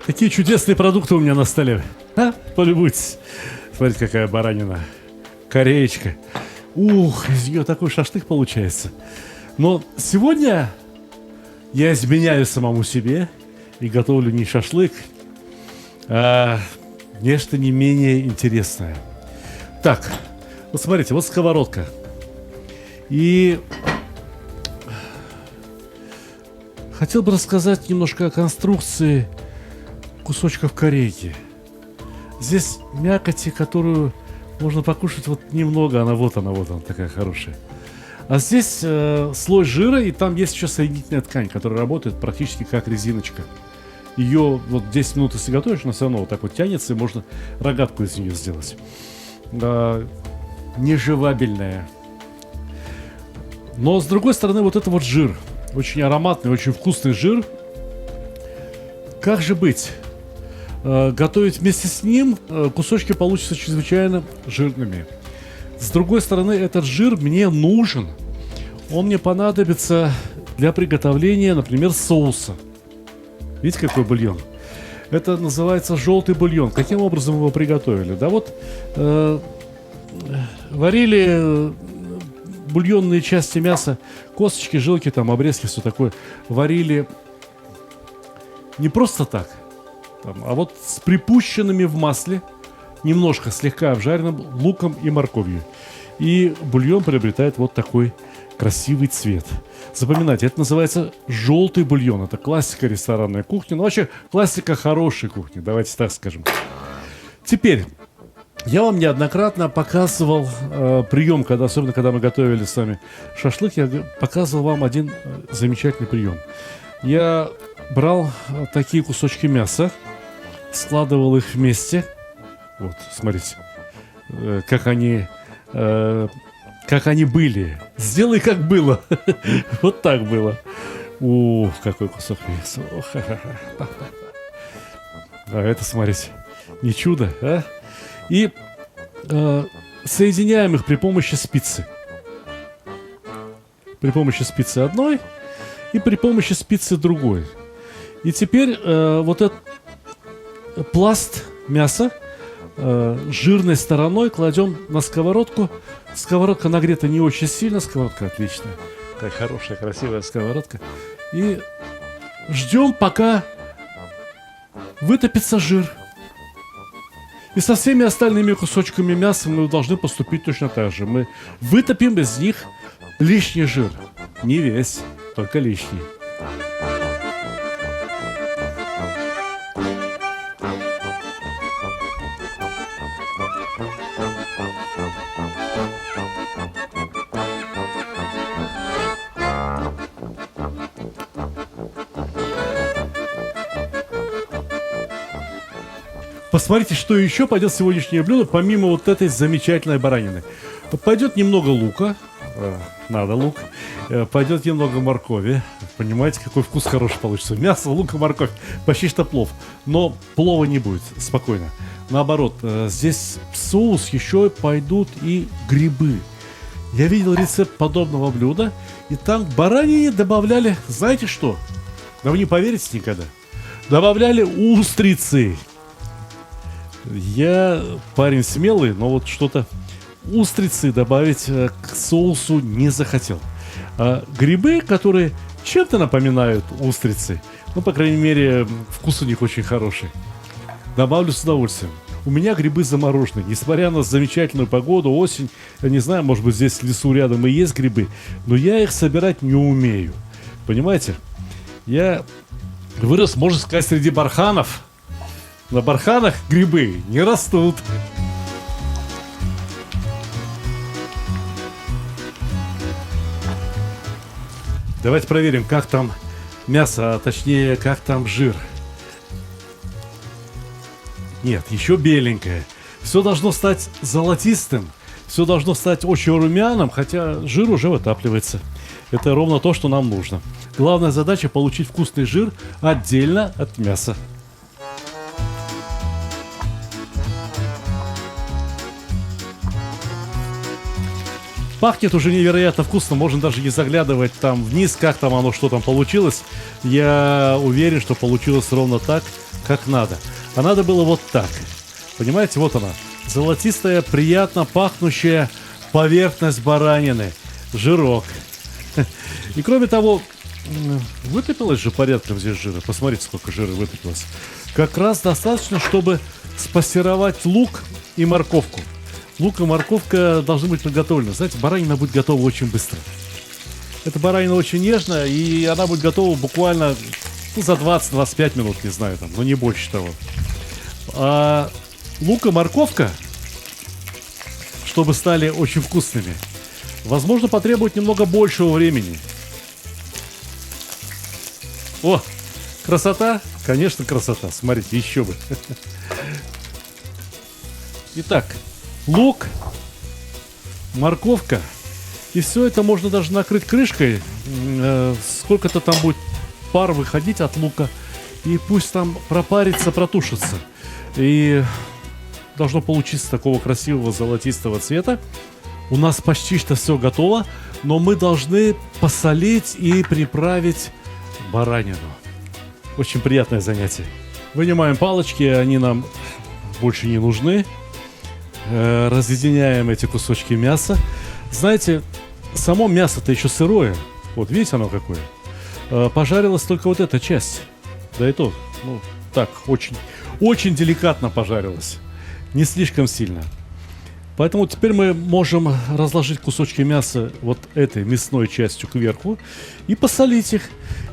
Какие чудесные продукты у меня на столе. А? Полюбуйтесь. Смотрите, какая баранина. Кореечка. Ух, из нее такой шашлык получается. Но сегодня я изменяю самому себе и готовлю не шашлык, а нечто не менее интересное. Так, вот смотрите, вот сковородка. И хотел бы рассказать немножко о конструкции кусочков корейки. Здесь мякоти, которую можно покушать вот немного, она, такая хорошая. А здесь слой жира, и там есть еще соединительная ткань, которая работает практически как резиночка. Ее вот 10 минут, если готовишь, она все равно вот так вот тянется, и можно рогатку из нее сделать. Нежевабельная. Но с другой стороны, вот это вот жир. Очень ароматный, очень вкусный жир. Как же быть? Готовить вместе с ним кусочки получатся чрезвычайно жирными. С другой стороны, этот жир мне нужен. Он мне понадобится для приготовления, например, соуса. Видите, какой бульон? Это называется желтый бульон. Каким образом его приготовили? Да вот варили бульонные части мяса, косточки, жилки, там, обрезки, все такое. Варили не просто так, а вот с припущенными в масле, немножко слегка обжаренным луком и морковью. И бульон приобретает вот такой красивый цвет. Запоминайте, это называется желтый бульон. Это классика ресторанной кухни. Ну, вообще, классика хорошей кухни, давайте так скажем. Теперь, я вам неоднократно показывал прием, особенно когда мы готовили с вами шашлык, я показывал вам один замечательный прием. Я брал такие кусочки мяса, складывал их вместе. Вот, смотрите, как они были. Сделай, как было. Вот так было. Ух, какой кусок мяса. А это, смотрите, не чудо, а? И соединяем их при помощи спицы. При помощи спицы одной и при помощи спицы другой. И теперь вот этот пласт мяса жирной стороной кладем на сковородку. Сковородка нагрета не очень сильно, сковородка отличная. Такая хорошая, красивая сковородка. И ждем, пока вытопится жир. И со всеми остальными кусочками мяса мы должны поступить точно так же. Мы вытопим из них лишний жир. Не весь, только лишний. Посмотрите, что еще пойдет в сегодняшнее блюдо, помимо вот этой замечательной баранины. Пойдет немного лука, надо лук, пойдет немного моркови. Понимаете, какой вкус хороший получится. Мясо, лук и морковь, почти что плов. Но плова не будет, спокойно. Наоборот, здесь в соус еще пойдут и грибы. Я видел рецепт подобного блюда, и там к баранине добавляли, знаете что? Да вы не поверите никогда. Добавляли устрицы. Я парень смелый, но вот что-то устрицы добавить к соусу не захотел. А грибы, которые чем-то напоминают устрицы, ну, по крайней мере, вкус у них очень хороший, добавлю с удовольствием. У меня грибы замороженные, несмотря на замечательную погоду, осень, я не знаю, может быть, здесь в лесу рядом и есть грибы, но я их собирать не умею. Понимаете? Я вырос, можно сказать, среди барханов. На барханах грибы не растут. Давайте проверим, как там мясо, а точнее, как там жир. Нет, еще беленькое. Все должно стать золотистым. Все должно стать очень румяным, хотя жир уже вытапливается. Это ровно то, что нам нужно. Главная задача — получить вкусный жир отдельно от мяса. Пахнет уже невероятно вкусно, можно даже не заглядывать там вниз, как там оно, что там получилось. Я уверен, что получилось ровно так, как надо. А надо было вот так. Понимаете, вот она. Золотистая, приятно пахнущая поверхность баранины. Жирок. И кроме того, вытопилось же порядком здесь жира. Посмотрите, сколько жира вытопилось. Как раз достаточно, чтобы спассеровать лук и морковку. Лук и морковка должны быть подготовлены. Знаете, баранина будет готова очень быстро. Эта баранина очень нежная, и она будет готова буквально за 20-25 минут, не знаю, там, но не больше того. А лук и морковка, чтобы стали очень вкусными, возможно, потребует немного большего времени. О, красота? Конечно, красота. Смотрите, еще бы. Итак, лук, морковка. И все это можно даже накрыть крышкой. Сколько-то там будет пар выходить от лука. И пусть там пропарится, протушится. И должно получиться такого красивого золотистого цвета. У нас почти что все готово. Но мы должны посолить и приправить баранину. Очень приятное занятие. Вынимаем палочки, они нам больше не нужны. Разъединяем эти кусочки мяса. Знаете, само мясо-то еще сырое. Вот видите оно какое. Пожарилась только вот эта часть. Да и то, ну, так, очень, очень деликатно пожарилась. Не слишком сильно. Поэтому теперь мы можем разложить кусочки мяса вот этой мясной частью кверху и посолить их,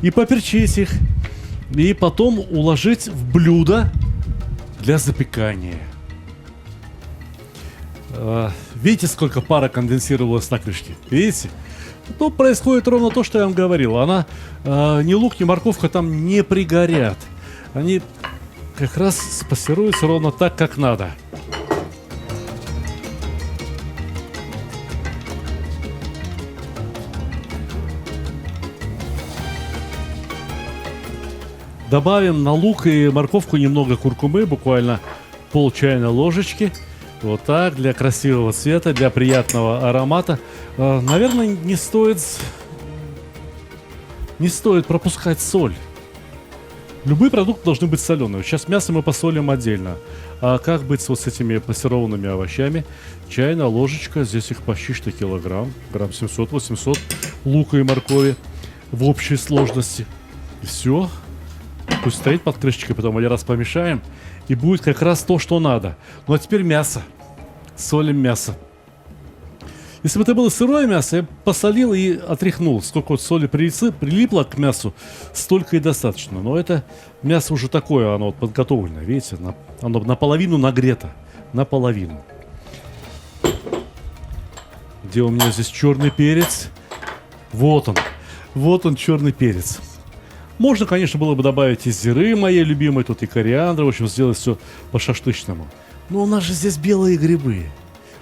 и поперчить их, и потом уложить в блюдо для запекания. Видите, сколько пара конденсировалась на крышке? Видите? Ну, происходит ровно то, что я вам говорил. Она, ни лук, ни морковка там не пригорят. Они как раз спассируются ровно так, как надо. Добавим на лук и морковку немного куркумы, буквально пол чайной ложечки. Вот так, для красивого цвета, для приятного аромата. Наверное, не стоит пропускать соль. Любые продукты должны быть соленые. Сейчас мясо мы посолим отдельно. А как быть вот с этими пассерованными овощами? Чайная ложечка, здесь их почти что килограмм, грамм 700-800 лука и моркови в общей сложности. И все. Пусть стоит под крышечкой, потом один раз помешаем, и будет как раз то, что надо. Ну а теперь мясо. Солим мясо. Если бы это было сырое мясо, я посолил и отряхнул. Сколько вот соли прилипло к мясу, столько и достаточно. Но это мясо уже такое, оно вот подготовленное. Видите, оно наполовину нагрето. Наполовину. Где у меня здесь черный перец? Вот он. Вот он, черный перец. Можно, конечно, было бы добавить и зиры моей любимой, тут и кориандр, в общем, сделать все по-шашлычному. Но у нас же здесь белые грибы.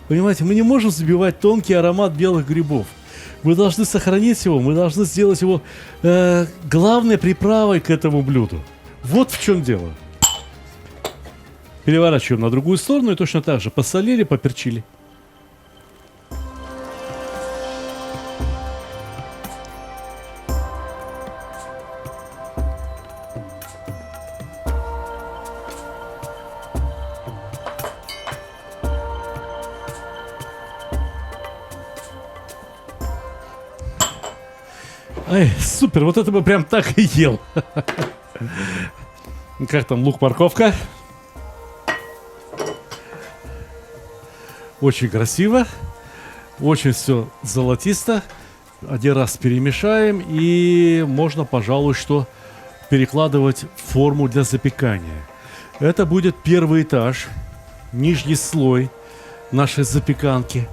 Понимаете, мы не можем забивать тонкий аромат белых грибов. Мы должны сохранить его, мы должны сделать его главной приправой к этому блюду. Вот в чем дело. Переворачиваем на другую сторону и точно так же посолили, поперчили. Ай, супер, вот это бы прям так и ел. Как там лук-морковка? Очень красиво. Очень все золотисто. Один раз перемешаем. И можно, пожалуй, что перекладывать в форму для запекания. Это будет первый этаж. Нижний слой нашей запеканки.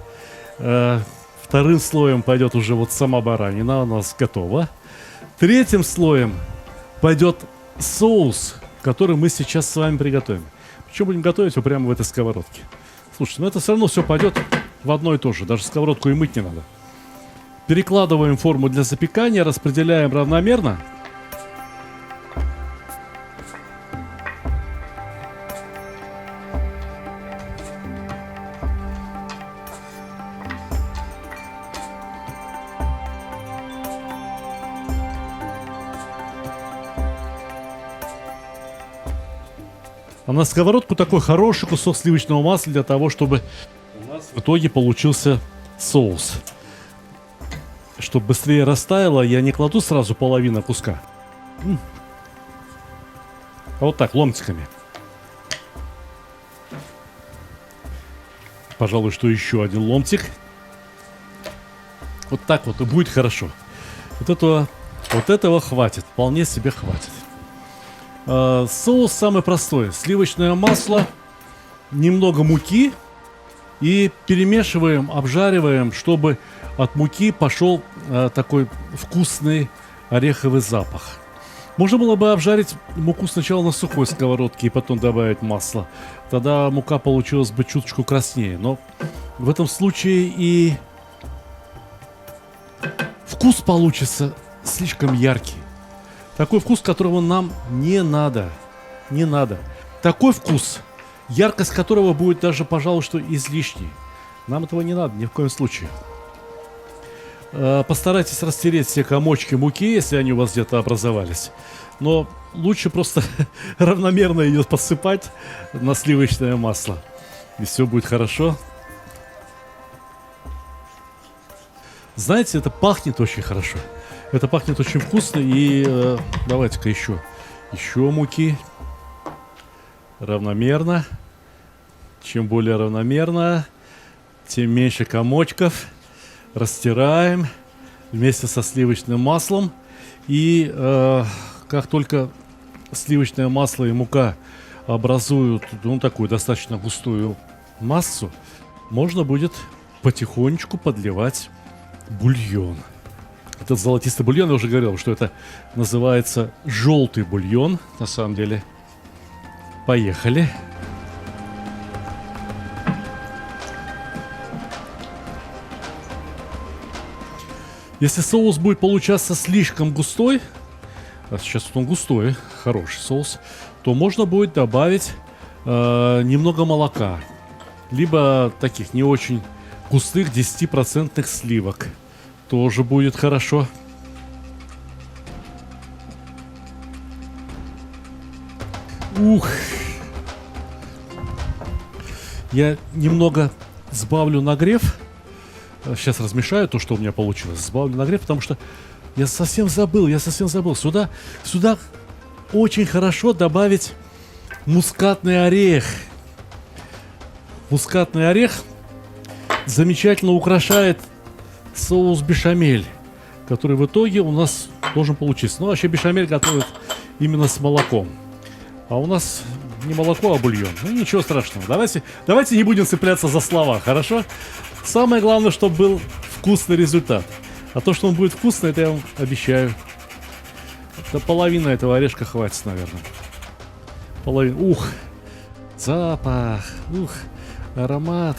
Вторым слоем пойдет уже вот сама баранина, у нас готова. Третьим слоем пойдет соус, который мы сейчас с вами приготовим. Причем будем готовить его прямо в этой сковородке. Слушайте, ну это все равно все пойдет в одно и то же. Даже сковородку и мыть не надо. Перекладываем форму для запекания, распределяем равномерно. А на сковородку такой хороший кусок сливочного масла для того, чтобы у нас в итоге получился соус. Чтобы быстрее растаяло, я не кладу сразу половину куска. А вот так, ломтиками. Пожалуй, что еще один ломтик. Вот так вот и будет хорошо. Вот этого хватит. Вполне себе хватит. Соус самый простой. Сливочное масло, немного муки. И перемешиваем, обжариваем, чтобы от муки пошел такой вкусный ореховый запах. Можно было бы обжарить муку сначала на сухой сковородке и потом добавить масло. Тогда мука получилась бы чуточку краснее. Но в этом случае и вкус получится слишком яркий. Такой вкус, которого нам не надо. Не надо. Такой вкус, яркость которого будет даже, пожалуй, что излишней. Нам этого не надо ни в коем случае. Постарайтесь растереть все комочки муки, если они у вас где-то образовались. Но лучше просто равномерно ее посыпать на сливочное масло. И все будет хорошо. Знаете, это пахнет очень хорошо. Это пахнет очень вкусно. И давайте-ка еще муки. Равномерно. Чем более равномерно, тем меньше комочков. Растираем вместе со сливочным маслом. И как только сливочное масло и мука образуют такую достаточно густую массу, можно будет потихонечку подливать бульон. Этот золотистый бульон, я уже говорил, что это называется желтый бульон. На самом деле. Поехали. Если соус будет получаться слишком густой, а сейчас он густой, хороший соус, то можно будет добавить немного молока. Либо таких не очень густых 10% сливок. Тоже будет хорошо. Ух! Я немного сбавлю нагрев. Сейчас размешаю то, что у меня получилось. Сбавлю нагрев, потому что я совсем забыл. Сюда очень хорошо добавить мускатный орех. Мускатный орех замечательно украшает соус бешамель, который в итоге у нас должен получиться. Ну, вообще бешамель готовят именно с молоком. А у нас не молоко, а бульон. Ну, ничего страшного. Давайте не будем цепляться за слова, хорошо? Самое главное, чтобы был вкусный результат. А то, что он будет вкусный, это я вам обещаю. Это половина этого орешка хватит, наверное. Половина. Ух! Запах! Ух! Аромат!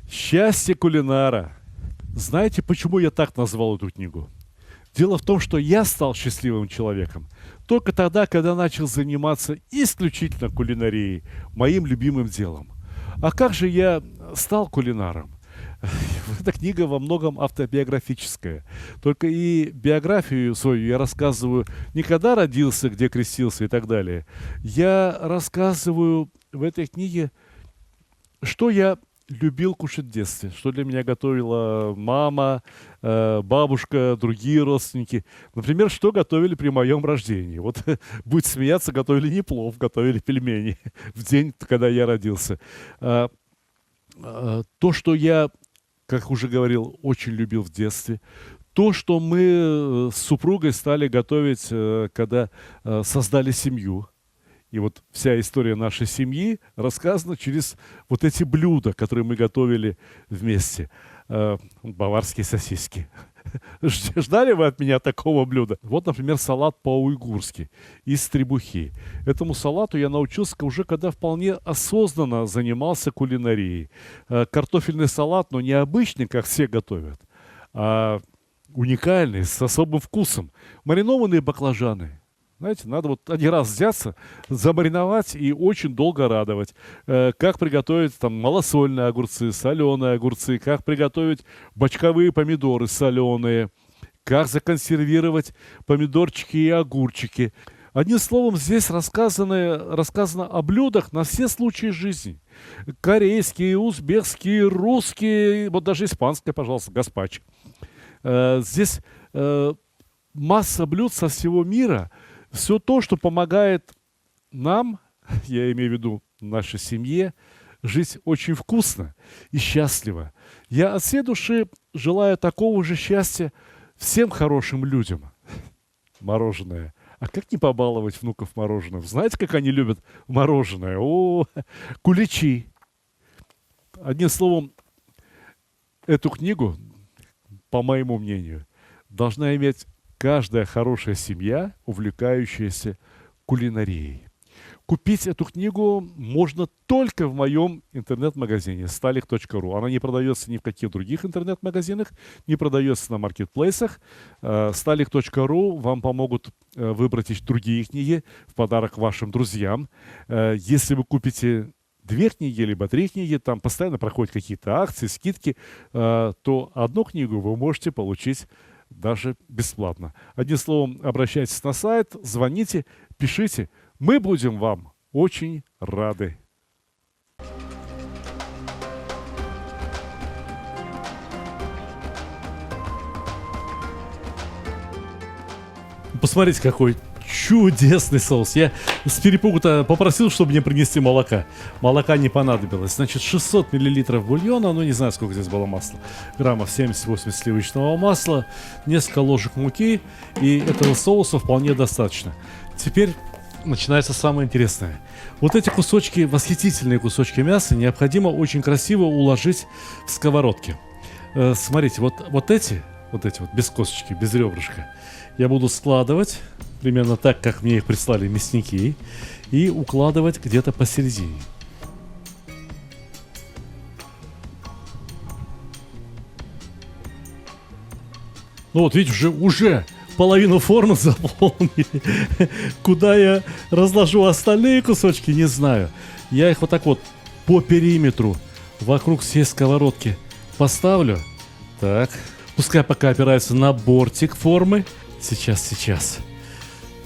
Счастье кулинара. Знаете, почему я так назвал эту книгу? Дело в том, что я стал счастливым человеком только тогда, когда начал заниматься исключительно кулинарией, моим любимым делом. А как же я стал кулинаром? Эта книга во многом автобиографическая. Только и биографию свою я рассказываю не когда родился, где крестился и так далее. Я рассказываю в этой книге, что я любил кушать в детстве, что для меня готовила мама, бабушка, другие родственники. Например, что готовили при моем рождении. Вот, будет смеяться, готовили не плов, готовили пельмени в день, когда я родился. То, что я, как уже говорил, очень любил в детстве. То, что мы с супругой стали готовить, когда создали семью. И вот вся история нашей семьи рассказана через вот эти блюда, которые мы готовили вместе. Баварские сосиски. Ждали вы от меня такого блюда? Вот, например, салат по-уйгурски из требухи. Этому салату я научился уже, когда вполне осознанно занимался кулинарией. Картофельный салат, но не обычный, как все готовят, а уникальный, с особым вкусом. Маринованные баклажаны. Знаете, надо вот один раз взяться, замариновать и очень долго радовать. Как приготовить там малосольные огурцы, соленые огурцы, как приготовить бочковые помидоры соленые, как законсервировать помидорчики и огурчики. Одним словом, здесь рассказано о блюдах на все случаи жизни. Корейские, узбекские, русские, вот даже испанское, пожалуйста, гаспачо. Здесь масса блюд со всего мира. Все то, что помогает нам, я имею в виду нашей семье, жить очень вкусно и счастливо. Я от всей души желаю такого же счастья всем хорошим людям. Мороженое. А как не побаловать внуков мороженым? Знаете, как они любят мороженое? О, куличи. Одним словом, эту книгу, по моему мнению, должна иметь каждая хорошая семья, увлекающаяся кулинарией. Купить эту книгу можно только в моем интернет-магазине stalik.ru. Она не продается ни в каких других интернет-магазинах, не продается на маркетплейсах. Stalik.ru вам помогут выбрать еще другие книги в подарок вашим друзьям. Если вы купите 2 книги, либо 3 книги, там постоянно проходят какие-то акции, скидки, то одну книгу вы можете получить даже бесплатно. Одним словом, обращайтесь на сайт, звоните, пишите. Мы будем вам очень рады. Посмотрите, какой чудесный соус. Я с перепугу-то попросил, чтобы мне принести молока. Молока не понадобилось. Значит, 600 мл бульона, ну не знаю, сколько здесь было масла. Граммов 70-80 сливочного масла, несколько ложек муки. И этого соуса вполне достаточно. Теперь начинается самое интересное. Вот эти кусочки, восхитительные кусочки мяса, необходимо очень красиво уложить в сковородке. Смотрите, вот эти без косточки, без ребрышка, я буду складывать примерно так, как мне их прислали мясники, и укладывать где-то посередине. Ну вот, видите, уже половину формы заполнили. Куда я разложу остальные кусочки, не знаю. Я их вот так вот по периметру вокруг всей сковородки поставлю. Так, пускай пока опирается на бортик формы. Сейчас.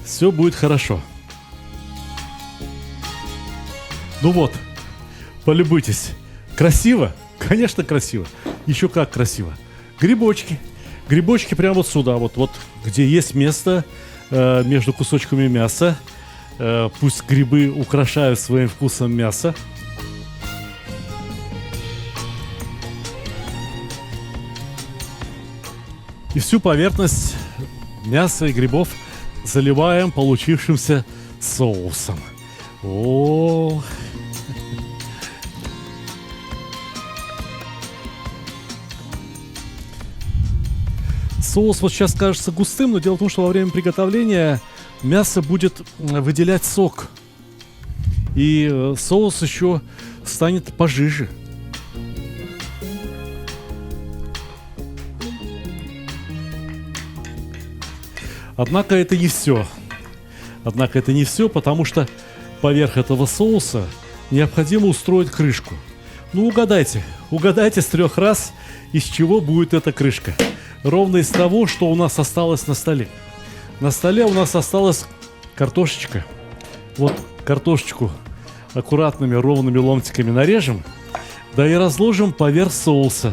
Все будет хорошо. Ну вот, полюбуйтесь. Красиво? Конечно, красиво. Еще как красиво. Грибочки. Грибочки прямо вот сюда, вот где есть место между кусочками мяса. Пусть грибы украшают своим вкусом мясо. И всю поверхность мяса и грибов заливаем получившимся соусом. О, соус вот сейчас кажется густым, но дело в том, что во время приготовления мясо будет выделять сок. И соус еще станет пожиже. Однако это не все. Потому что поверх этого соуса необходимо устроить крышку. Ну, угадайте с 3 раз, из чего будет эта крышка. Ровно из того, что у нас осталось на столе. На столе у нас осталась картошечка. Вот картошечку аккуратными ровными ломтиками нарежем, да и разложим поверх соуса.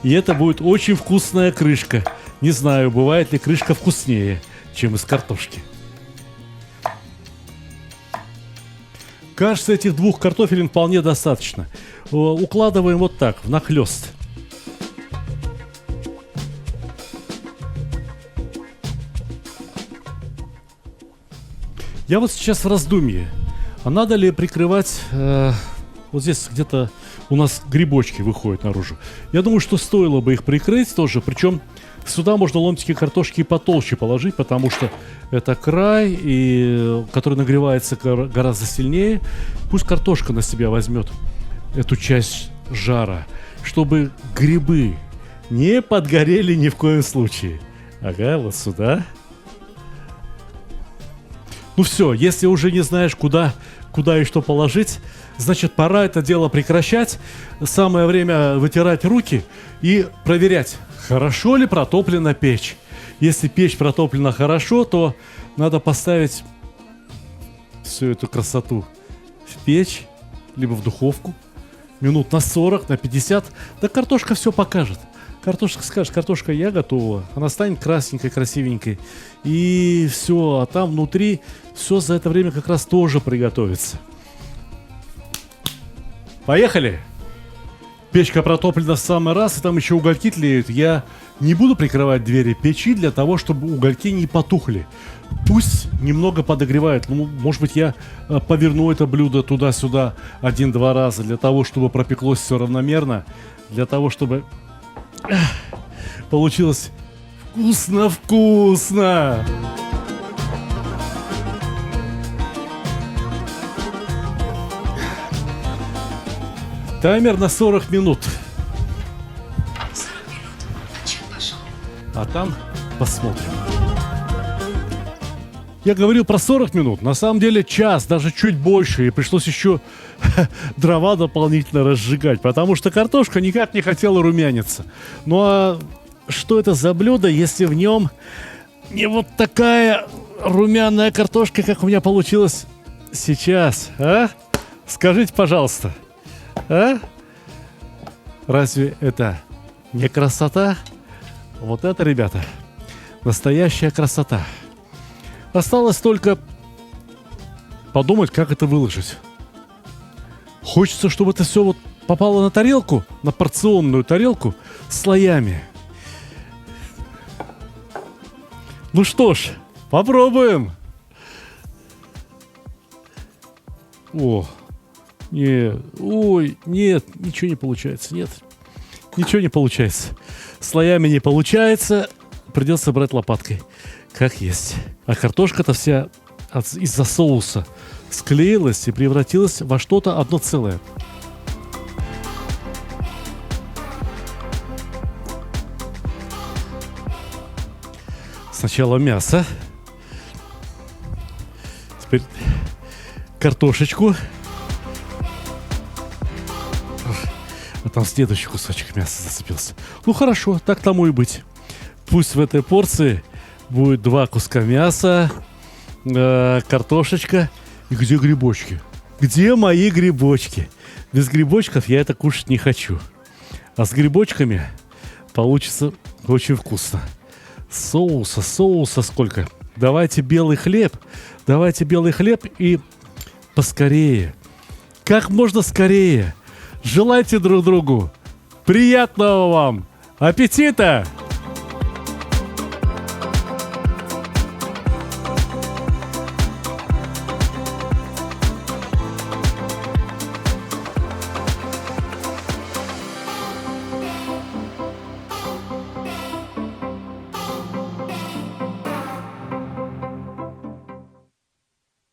И это будет очень вкусная крышка. Не знаю, бывает ли крышка вкуснее, чем из картошки. Кажется, этих 2 картофелин вполне достаточно. Укладываем вот так, внахлёст. Я вот сейчас в раздумье, а надо ли прикрывать, вот здесь где-то у нас грибочки выходят наружу. Я думаю, что стоило бы их прикрыть тоже, причем сюда можно ломтики картошки и потолще положить, потому что это край, который нагревается гораздо сильнее. Пусть картошка на себя возьмет эту часть жара, чтобы грибы не подгорели ни в коем случае. Ага, вот сюда. Ну все, если уже не знаешь, куда и что положить, значит, пора это дело прекращать. Самое время вытирать руки и проверять, хорошо ли протоплена печь. Если печь протоплена хорошо, то надо поставить всю эту красоту в печь, либо в духовку, минут на 40, на 50. Да картошка все покажет. Картошка скажет, картошка я готова. Она станет красненькой, красивенькой. И все, а там внутри все за это время как раз тоже приготовится. Поехали! Печка протоплена в самый раз, и там еще угольки тлеют. Я не буду прикрывать двери печи для того, чтобы угольки не потухли. Пусть немного подогревает. Ну, может быть, я поверну это блюдо туда-сюда 1-2 раза, для того, чтобы пропеклось все равномерно, для того, чтобы получилось вкусно-вкусно. Таймер на 40 минут. А там посмотрим. Я говорил про 40 минут, на самом деле час, даже чуть больше. И пришлось еще дрова дополнительно разжигать, потому что картошка никак не хотела румяниться. Ну а что это за блюдо, если в нем не вот такая румяная картошка, как у меня получилось сейчас, а? Скажите, пожалуйста, а? Разве это не красота? Вот это, ребята, настоящая красота. Осталось только подумать, как это выложить. Хочется, чтобы это все вот попало на тарелку, на порционную тарелку слоями. Ну что ж, попробуем. О, нет, ой, нет, ничего не получается, нет. Ничего не получается. Слоями не получается, придется брать лопаткой. Как есть. А картошка-то вся из-за соуса склеилась и превратилась во что-то одно целое. Сначала мясо. Теперь картошечку. А там следующий кусочек мяса зацепился. Ну хорошо, так тому и быть. Пусть в этой порции будет 2 куска мяса, картошечка. И где грибочки? Где мои грибочки? Без грибочков я это кушать не хочу. А с грибочками получится очень вкусно. Соуса сколько? Давайте белый хлеб и поскорее. Как можно скорее. Желайте друг другу приятного вам аппетита!